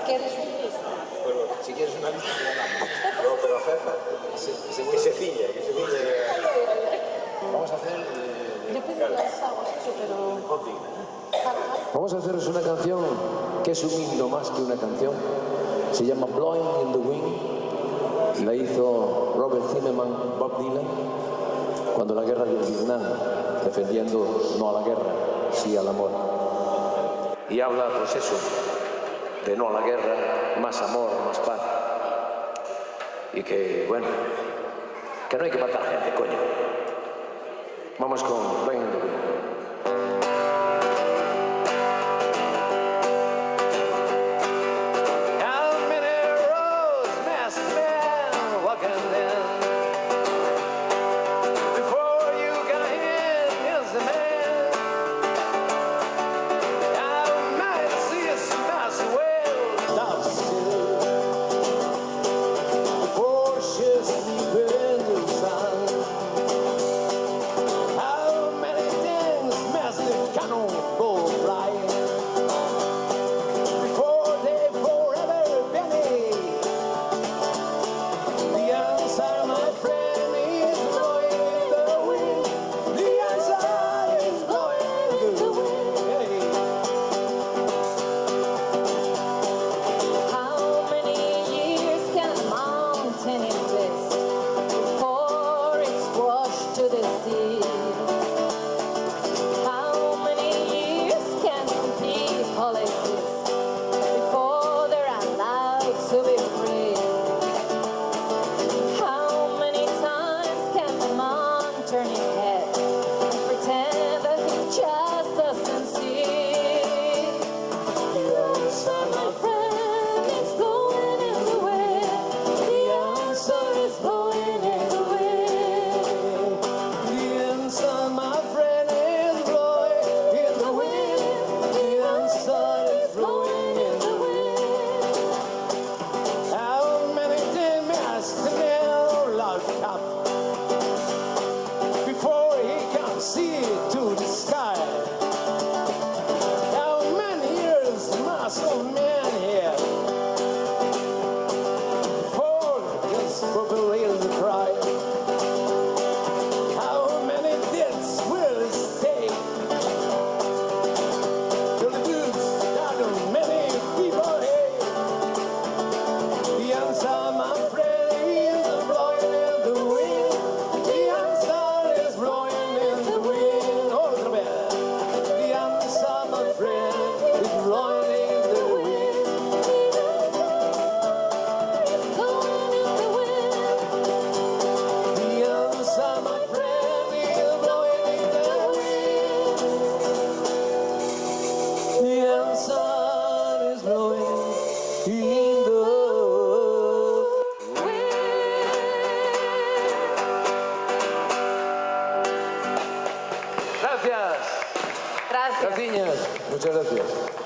¿Quieres un lista? Bueno, si quieres una lista, no, pero jefa, que se ciñe. Vamos a hacer... Yo pedí las aguas, eso, pero... Vamos a haceros una canción que es un himno más que una canción. Se llama Blowing in the Wind. La hizo Robert Zimmerman, Bob Dylan, cuando la guerra de Vietnam, defendiendo no a la guerra, sí al amor. Y habla, pues eso, de no a la guerra, más amor, más paz. Y que, bueno, que no hay que matar gente, coño. Vamos con Blowing in the Wind. Gracias. Gracias. Muchas gracias.